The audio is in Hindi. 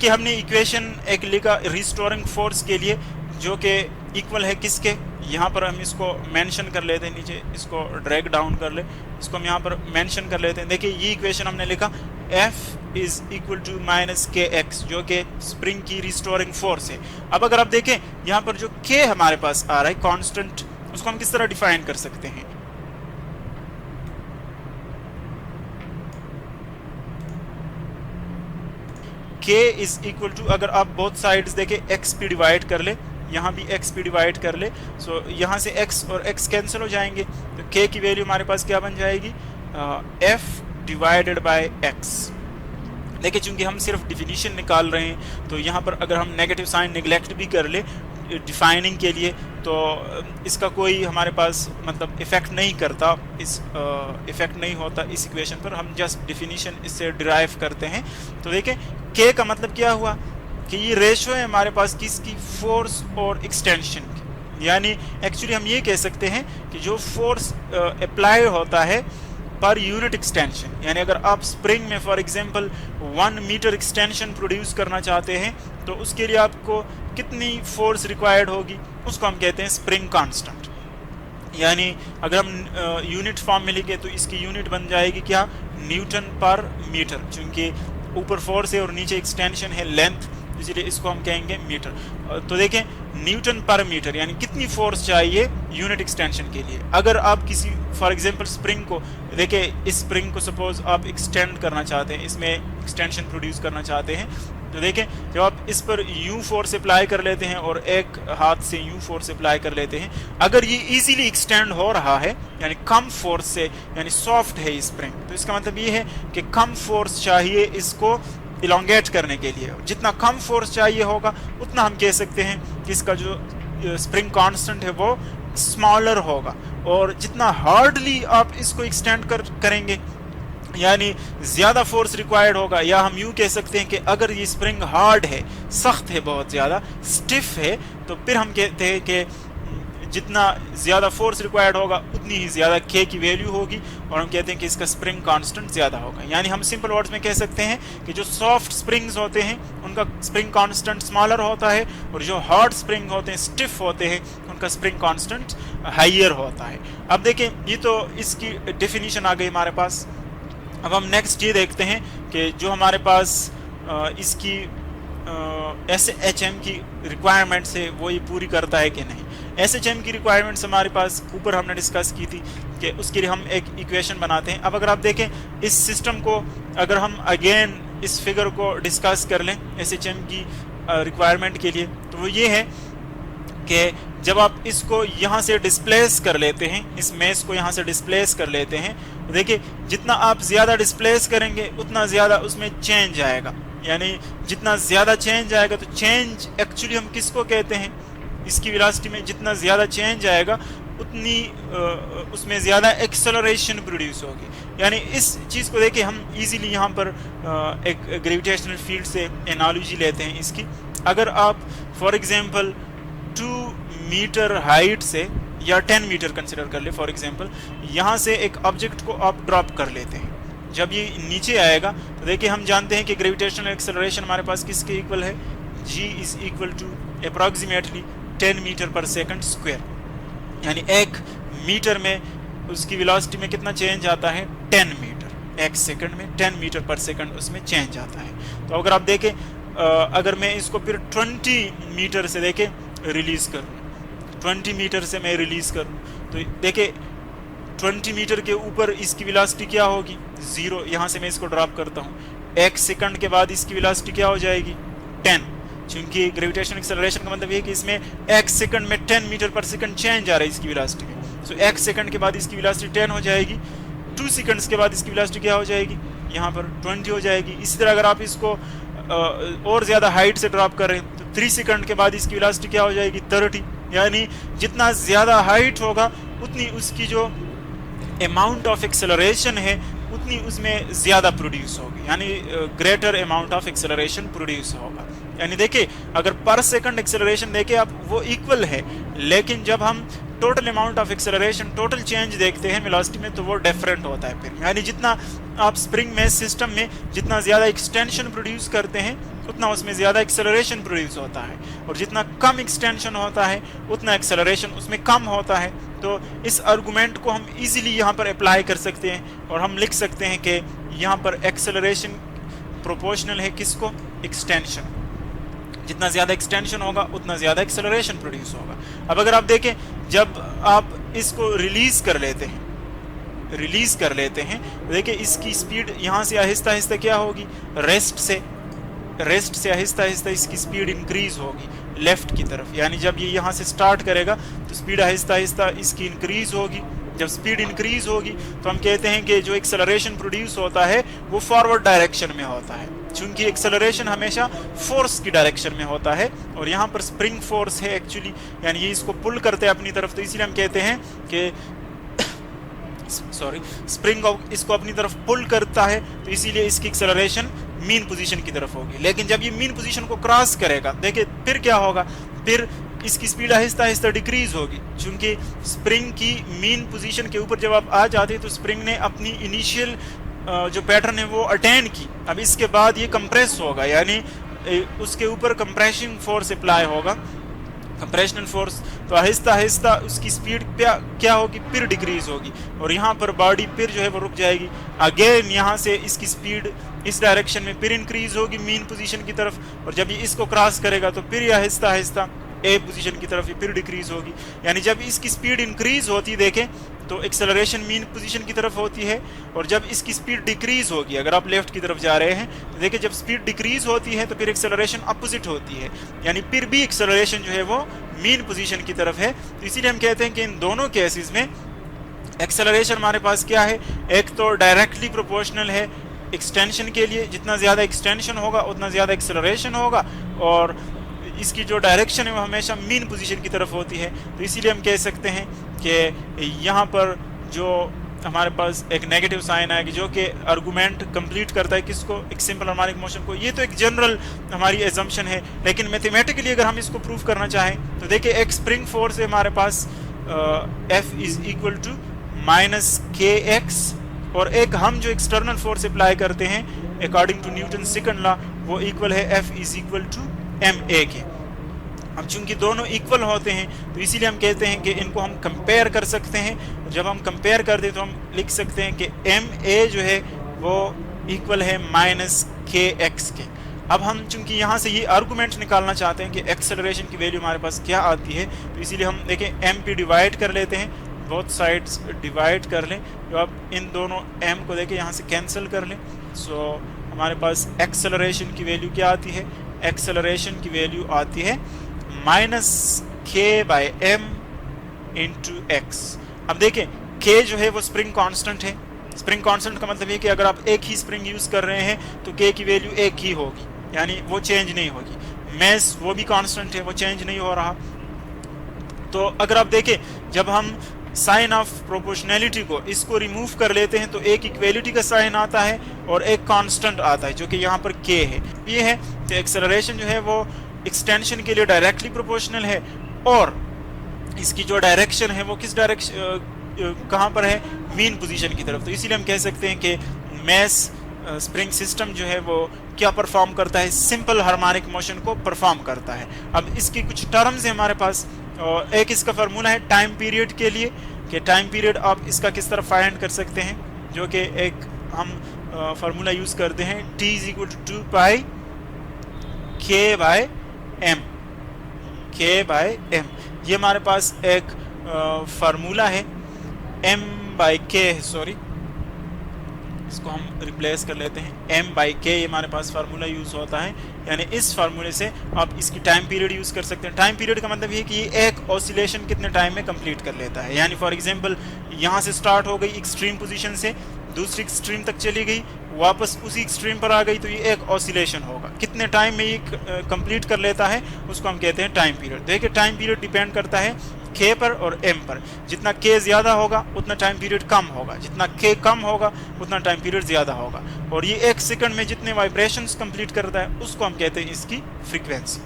देखिए हमने इक्वेशन एक लिखा रिस्टोरिंग फोर्स के लिए, जो कि इक्वल है किसके, यहाँ पर हम इसको मेंशन कर लेते हैं, नीचे इसको ड्रैग डाउन कर ले, इसको हम यहाँ पर मेंशन कर लेते हैं। देखिए ये इक्वेशन हमने लिखा F is equal to minus K X, जो कि स्प्रिंग की रिस्टोरिंग फोर्स है। अब अगर आप देखें यहाँ पर जो K हमारे पास आ रहा है कांस्टेंट, उसको हम किस तरह डिफाइन कर सकते हैं। K इज इक्वल टू, अगर आप बोथ साइड्स देखें x पे डिवाइड कर ले, यहाँ भी x पे डिवाइड कर ले, सो यहाँ से x और x कैंसिल हो जाएंगे, तो k की वैल्यू हमारे पास क्या बन जाएगी, f डिवाइडेड बाय x। देखिए चूंकि हम सिर्फ डिफिनीशन निकाल रहे हैं, तो यहाँ पर अगर हम नेगेटिव साइन निगलेक्ट भी कर ले डिफाइनिंग के लिए, तो इसका कोई हमारे पास मतलब इफेक्ट नहीं करता, इस इफेक्ट नहीं होता इस इक्वेशन पर। हम जस्ट डिफिनीशन इससे डिराइव करते हैं। तो देखें k का मतलब क्या हुआ कि ये रेशो है हमारे पास किसकी, फोर्स और एक्सटेंशन की। यानी एक्चुअली हम ये कह सकते हैं कि जो फोर्स अप्लाई होता है पर यूनिट एक्सटेंशन, यानी अगर आप स्प्रिंग में for example 1 meter extension produce करना चाहते हैं, तो उसके लिए आपको कितनी फोर्स रिक्वायर्ड होगी, उसको हम कहते हैं स्प्रिंग कांस्टेंट। यानी अगर हम यूनिट फॉर्म में लिखे तो इसकी यूनिट बन जाएगी क्या, न्यूटन पर मीटर, क्योंकि ऊपर फोर्स है और नीचे एक्सटेंशन है लेंथ, इसलिए इसको हम कहेंगे मीटर। तो देखें न्यूटन पर मीटर यानी कितनी फोर्स चाहिए यूनिट एक्सटेंशन के लिए। अगर आप किसी फॉर एग्जांपल स्प्रिंग को देखें, इस स्प्रिंग को सपोज आप एक्सटेंड करना चाहते हैं, इसमें एक्सटेंशन प्रोड्यूस करना चाहते हैं, तो देखें जब आप इस पर यू फोर्स अप्लाई कर लेते हैं और एक हाथ से यू फोर्स अप्लाई कर लेते हैं, अगर ये इजीली एक्सटेंड हो रहा है यानी कम फोर्स से, यानी सॉफ्ट है स्प्रिंग, तो इसका मतलब ये है कि कम फोर्स चाहिए इसको इलोंगेट करने के लिए। जितना कम फोर्स चाहिए होगा उतना हम कह सकते हैं कि इसका जो स्प्रिंग कांस्टेंट है वो स्मॉलर होगा, और जितना हार्डली आप इसको एक्सटेंड करेंगे यानी ज़्यादा फोर्स रिक्वायर्ड होगा। या हम यूँ कह सकते हैं कि अगर ये स्प्रिंग हार्ड है, सख्त है, बहुत ज़्यादा स्टिफ है, तो फिर हम कहते हैं कि जितना ज़्यादा फोर्स रिक्वायर्ड होगा उतनी ही ज़्यादा K की वैल्यू होगी, और हम कहते हैं कि इसका स्प्रिंग कांस्टेंट ज़्यादा होगा। यानी हम सिंपल वर्ड्स में कह सकते हैं कि जो सॉफ्ट स्प्रिंग्स होते हैं उनका स्प्रिंग कांस्टेंट स्मॉलर होता है, और जो हार्ड स्प्रिंग होते हैं, स्टिफ होते हैं, उनका स्प्रिंग कांस्टेंट हाइयर होता है। अब देखें ये तो इसकी डेफिनेशन आ गई हमारे पास। अब हम नेक्स्ट ये देखते हैं कि जो हमारे पास इसकी SHM की रिक्वायरमेंट्स है वो ये पूरी करता है कि नहीं। SHM की रिक्वायरमेंट्स हमारे पास ऊपर हमने डिस्कस की थी कि उसके लिए हम एक इक्वेशन बनाते हैं। अब अगर आप देखें इस सिस्टम को, अगर हम अगेन इस फिगर को डिस्कस कर लें SHM की रिक्वायरमेंट के लिए, तो वो ये है कि जब आप इसको यहाँ से डिस्प्लेस कर लेते हैं, इस मेस को यहाँ से डिस्प्लेस कर लेते हैं, तो देखिए जितना आप ज़्यादा डिस्प्लेस करेंगे उतना ज़्यादा उसमें चेंज आएगा। यानी जितना ज़्यादा चेंज आएगा, तो चेंज एक्चुअली हम किसको कहते हैं, इसकी वेलोसिटी में जितना ज़्यादा चेंज आएगा उतनी उसमें ज़्यादा एक्सेलरेशन प्रोड्यूस होगी। यानी इस चीज़ को देखिए हम इजीली यहाँ पर एक ग्रेविटेशनल फील्ड से एनालॉजी लेते हैं इसकी। अगर आप फॉर एग्जांपल 2 मीटर हाइट से या 10 मीटर कंसिडर कर ले फॉर एग्जांपल, यहाँ से एक ऑब्जेक्ट को आप ड्रॉप कर लेते हैं, जब ये नीचे आएगा तो देखिए हम जानते हैं कि ग्रेविटेशनल एक्सेलरेशन हमारे पास किसके इक्वल है, g is equal to approximately 10 meter पर सेकंड स्क्वायर। यानी 1 मीटर में उसकी वेलोसिटी में कितना चेंज आता है, 10 मीटर, 1 सेकंड में 10 मीटर पर सेकंड उसमें चेंज आता है। तो अगर आप देखें अगर मैं इसको फिर 20 मीटर से देखें रिलीज़ करूँ, 20 मीटर से मैं रिलीज़ करूँ, तो देखिए 20 मीटर के ऊपर इसकी वेलोसिटी क्या होगी, 0। यहाँ से मैं इसको ड्रॉप करता हूँ, 1 सेकंड के बाद इसकी वेलोसिटी क्या हो जाएगी, 10। क्योंकि ग्रेविटेशनल एक्सेलरेशन का मतलब ये है कि इसमें 1 सेकंड में 10 मीटर पर सेकंड चेंज आ रहा है इसकी वेलोसिटी में। सो 1 सेकंड के बाद इसकी वेलोसिटी 10 हो जाएगी, 2 सेकंड्स के बाद इसकी वेलोसिटी क्या हो जाएगी, यहाँ पर 20 हो जाएगी। इसी तरह अगर आप इसको और ज़्यादा हाइट से ड्रॉप कर रहे हैं तो 3 सेकंड के बाद इसकी वेलोसिटी क्या हो जाएगी, 30। यानी जितना ज़्यादा हाइट होगा उतनी उसकी जो अमाउंट ऑफ एक्सेलरेशन है उतनी उसमें ज़्यादा प्रोड्यूस होगी, यानी greater amount of acceleration produce होगा। यानी देखिए अगर पर सेकंड एक्सेलरेशन देखें आप वो इक्वल है, लेकिन जब हम total amount of acceleration, total change देखते हैं वेलोसिटी में, तो वो डिफरेंट होता है फिर। यानी जितना आप स्प्रिंग में सिस्टम में जितना ज़्यादा एक्सटेंशन प्रोड्यूस करते हैं उतना उसमें ज़्यादा एक्सेलरेशन प्रोड्यूस होता है, और जितना कम एक्सटेंशन होता है उतना एक्सेलरेशन उसमें कम होता है। तो इस आर्गूमेंट को हम इजीली यहाँ पर अप्लाई कर सकते हैं और हम लिख सकते हैं कि यहाँ पर एक्सेलरेशन प्रोपोर्शनल है किसको, एक्सटेंशन। जितना ज़्यादा एक्सटेंशन होगा उतना ज़्यादा एक्सेलरेशन प्रोड्यूस होगा। अब अगर आप देखें, जब आप इसको रिलीज़ कर लेते हैं देखिए इसकी स्पीड यहाँ से आहिस्ता आहिस्ता क्या होगी, रेस्ट से आहिस्ता आहिस्ता इसकी स्पीड इंक्रीज होगी लेफ्ट की तरफ। यानी जब ये यहाँ से स्टार्ट करेगा तो स्पीड आहिस्ता आहिस्ता इसकी इंक्रीज होगी। जब स्पीड इंक्रीज होगी तो हम कहते हैं कि जो एक्सेलरेशन प्रोड्यूस होता है वो फॉरवर्ड डायरेक्शन में होता है, चूंकि एक्सेलरेशन हमेशा फोर्स की डायरेक्शन में होता है और यहाँ पर स्प्रिंग फोर्स है एक्चुअली, यानी ये इसको पुल करते हैं अपनी तरफ। तो इसीलिए हम कहते हैं कि स्प्रिंग इसको अपनी तरफ पुल करता है, तो इसीलिए इसकी एक्सेलरेशन मीन पोजीशन की तरफ होगी। लेकिन जब ये मीन पोजीशन को क्रॉस करेगा, देखिए फिर क्या होगा, फिर इसकी स्पीड आहिस्ता आहिस्ता डिक्रीज होगी, क्योंकि स्प्रिंग की मीन पोजीशन के ऊपर जब आप आ जाते हैं तो स्प्रिंग ने अपनी इनिशियल जो पैटर्न है वो अटेन की। अब इसके बाद ये कंप्रेस होगा, यानी उसके ऊपर कंप्रेसिंग फोर्स अप्लाई होगा, कंप्रेशनल फोर्स। तो आहिस्ता आहिस्ता उसकी स्पीड क्या होगी, फिर डिक्रीज होगी, और यहाँ पर बॉडी फिर जो है वो रुक जाएगी। अगेन यहाँ से इसकी स्पीड इस डायरेक्शन में फिर इंक्रीज होगी मीन पोजीशन की तरफ, और जब ये इसको क्रॉस करेगा तो फिर आहिस्ता आहिस्ता ए पोजीशन की तरफ फिर डिक्रीज होगी। यानी जब इसकी स्पीड इंक्रीज होती देखें तो एक्सेलरेशन मीन पोजीशन की तरफ होती है, और जब इसकी स्पीड डिक्रीज होगी, अगर आप लेफ्ट की तरफ जा रहे हैं तो देखिए जब स्पीड डिक्रीज होती है तो फिर एक्सेलरेशन अपोजिट होती है, यानी फिर भी एक्सेलरेशन जो है वो मीन पोजीशन की तरफ है। तो इसीलिए हम कहते हैं कि इन दोनों केसेस में एक्सेलरेशन हमारे पास क्या है, एक तो डायरेक्टली प्रोपोर्शनल है एक्सटेंशन के लिए, जितना ज़्यादा एक्सटेंशन होगा उतना ज़्यादा एक्सेलरेशन होगा, और इसकी जो डायरेक्शन है वो हमेशा मीन पोजीशन की तरफ होती है। तो इसीलिए हम कह सकते हैं कि यहाँ पर जो हमारे पास एक नेगेटिव साइन आएगी जो कि आर्गूमेंट कंप्लीट करता है किसको, एक सिंपल हार्मोनिक मोशन को। ये तो एक जनरल हमारी एजम्पशन है, लेकिन मैथमेटिकली अगर हम इसको प्रूव करना चाहें तो देखिए एक स्प्रिंग फोर्स है हमारे पास F is equal to minus KX, और एक हम जो एक्सटर्नल फोर्स अप्लाई करते हैं according to Newton second law वो इक्वल है F is equal to ma के। अब चूंकि दोनों इक्वल होते हैं तो इसीलिए हम कहते हैं कि इनको हम कंपेयर कर सकते हैं। जब हम कंपेयर करते हैं तो हम लिख सकते हैं कि ma जो है वो इक्वल है माइनस KX के। अब हम चूंकि यहाँ से ये आर्गूमेंट निकालना चाहते हैं कि एक्सेलरेशन की वैल्यू हमारे पास क्या आती है, तो इसीलिए हम देखें m पे डिवाइड कर लेते हैं, बोथ साइड्स डिवाइड कर लें। जो आप इन दोनों m को देखें यहाँ से कैंसिल कर लें, सो हमारे पास एक्सेलरेशन की वैल्यू क्या आती है, एक्सेलरेशन की वैल्यू आती है माइनस K/m इंटू x। अब देखें K जो है वो स्प्रिंग कांस्टेंट है। स्प्रिंग कांस्टेंट का मतलब ये कि अगर आप एक ही स्प्रिंग यूज कर रहे हैं तो K की वैल्यू एक ही होगी, यानी वो चेंज नहीं होगी। मैस वो भी कांस्टेंट है, वो चेंज नहीं हो रहा। तो अगर आप देखें जब हम साइन ऑफ प्रोपोर्शनैलिटी को इसको रिमूव कर लेते हैं तो एक इक्वेलिटी का साइन आता है और एक कांस्टेंट आता है जो कि यहाँ पर K है। ये है कि एक्सेलरेशन जो है वो एक्सटेंशन के लिए डायरेक्टली प्रोपोर्शनल है, और इसकी जो डायरेक्शन है वो किस डायरेक्शन कहाँ पर है, मीन पोजीशन की तरफ। तो इसीलिए हम कह सकते हैं कि मैस स्प्रिंग सिस्टम जो है वो क्या परफॉर्म करता है, सिंपल हार्मोनिक मोशन को परफॉर्म करता है। अब इसकी कुछ टर्म्स है हमारे पास, और एक इसका फार्मूला है टाइम पीरियड के लिए, कि टाइम पीरियड आप इसका किस तरह फाइंड कर सकते हैं, जो कि एक हम फार्मूला यूज करते हैं T is equal to 2 pi K/m। ये हमारे पास एक फार्मूला है, m/k है, सॉरी इसको हम रिप्लेस कर लेते हैं m/k। ये हमारे पास फार्मूला यूज होता है, यानी इस फार्मूले से आप इसकी टाइम पीरियड यूज कर सकते हैं। टाइम पीरियड का मतलब ये कि ये एक ऑसिलेशन कितने टाइम में कंप्लीट कर लेता है। यानी फॉर एग्जांपल यहाँ से स्टार्ट हो गई एक्सट्रीम पोजीशन से, दूसरी एक्सट्रीम तक चली गई, वापस उसी एक्सट्रीम पर आ गई, तो ये एक ऑसिलेशन होगा। कितने टाइम में ये कंप्लीट कर लेता है उसको हम कहते हैं टाइम पीरियड। देखिए टाइम पीरियड डिपेंड करता है K पर और M पर। जितना K ज़्यादा होगा उतना टाइम पीरियड कम होगा, जितना K कम होगा उतना टाइम पीरियड ज़्यादा होगा। और ये एक सेकंड में जितने वाइब्रेशंस कंप्लीट करता है उसको हम कहते हैं इसकी फ्रीक्वेंसी।